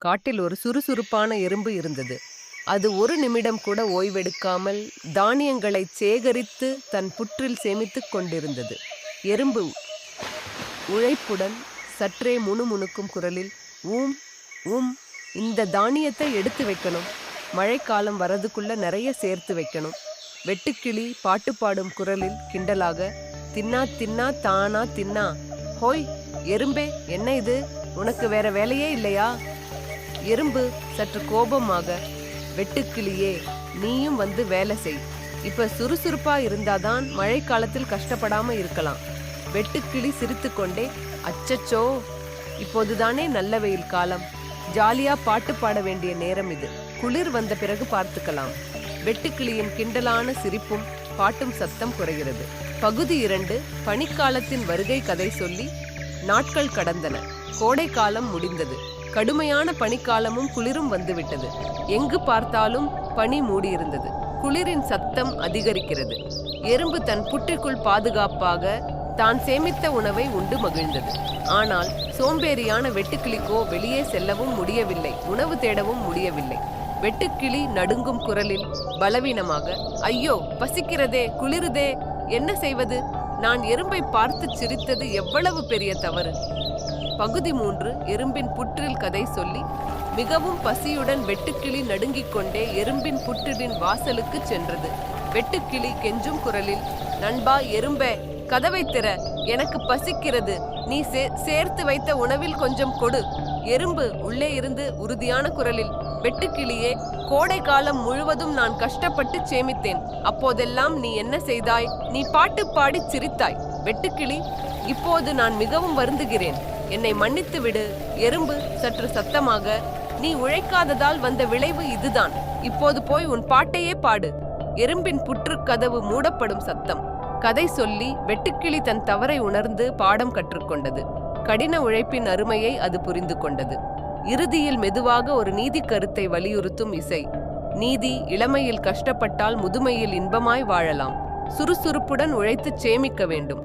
காட்டில் ஒரு சுறுசுறுப்பான எறும்பு இருந்தது. அது ஒரு நிமிடம் கூட ஓய்வெடுக்காமல் தானியங்களை சேகரித்து தன் புற்றில் சேமித்துக் கொண்டிருந்தது. எறும்பு உழைப்புடன் சற்றே முணுமுணுக்கும் குரலில், ஊம் ஊம், இந்த தானியத்தை எடுத்து வைக்கணும். மழைக்காலம் வரதுக்குள்ள நிறைய சேர்த்து வைக்கணும். வெட்டுக்கிளி பாட்டு பாடும் குரலில் கிண்டலாக, தின்னா தின்னா தானா தின்னா. ஹோய் எறும்பே, என்ன இது, உனக்கு வேற வேலையே இல்லையா? எறும்பு சற்று கோபமாக, வெட்டுக்கிளியே, நீயும் வந்து வேலை செய். இப்ப சுறுசுறுப்பா இருந்தாதான் மழைக்காலத்தில் கஷ்டப்படாம இருக்கலாம். வெட்டுக்கிளி சிரித்து கொண்டே, அச்சச்சோ, இப்போதுதானே நல்ல வெயில் காலம், ஜாலியா பாட்டு பாட வேண்டிய நேரம் இது. குளிர் வந்த பிறகு பார்த்துக்கலாம். வெட்டுக்கிளியின் கிண்டலான சிரிப்பும் பாட்டும் சத்தம் குறைகிறது. பகுதி 2. பனிக்காலத்தின் வருகை கதை சொல்லி. நாட்கள் கடந்தன. கோடை காலம் முடிந்தது. கடுமையான பனிக்காலமும் குளிரும் வந்துவிட்டது. எங்கு பார்த்தாலும் பனி மூடியிருந்தது. குளிரின் சத்தம் அதிகரிக்கிறது. எறும்பு தன் புற்றிற்குள் பாதுகாப்பாக தான் சேமித்த உணவை உண்டு மகிழ்ந்தது. ஆனால் சோம்பேறியான வெட்டுக்கிளிக்கோ வெளியே செல்லவும் முடியவில்லை, உணவு தேடவும் முடியவில்லை. வெட்டுக்கிளி நடுங்கும் குரலில் பலவீனமாக, ஐயோ பசிக்கிறதே, குளிருதே, என்ன செய்வது? நான் எறும்பை பார்த்து சிரித்தது எவ்வளவு பெரிய தவறு. பகுதி 3. எறும்பின் புற்றில் கதை சொல்லி. மிகவும் பசியுடன் வெட்டுக்கிளி நடுங்கிக் கொண்டே எறும்பின் புற்றின் வாசலுக்கு சென்றது. வெட்டுக்கிளி கெஞ்சும் குரலில், நண்பா எறும்பே, கதவை திற, எனக்கு பசிக்கிறது, நீ சேர்த்து வைத்த உணவில் கொஞ்சம் கொடு. எறும்பு உள்ளே இருந்து உறுதியான குரலில், வெட்டுக்கிளியே, கோடை காலம் முழுவதும் நான் கஷ்டப்பட்டு சேமித்தேன். அப்போதெல்லாம் நீ என்ன செய்தாய்? நீ பாட்டு பாடி சிரித்தாய். வெட்டுக்கிளி, இப்போது நான் மிகவும் வருந்துகிறேன், என்னை மன்னித்து விடு. எறும்பு சற்று சத்தமாக, நீ உழைக்காததால் வந்த விளைவு இதுதான். இப்போது போய் உன் பாட்டையே பாடு. எறும்பின் புற்று கதவு மூடப்படும் சத்தம். கதை சொல்லி. வெட்டுக்கிளி தன் தவறை உணர்ந்து பாடம் கற்றுக்கொண்டது. கடின உழைப்பின் அருமையை அது புரிந்து கொண்டது. இறுதியில் மெதுவாக ஒரு நீதி கருத்தை வலியுறுத்தும் இசை. நீதி, இளமையில் கஷ்டப்பட்டால் முதுமையில் இன்பமாய் வாழலாம். சுறுசுறுப்புடன் உழைத்து சேமிக்க வேண்டும்.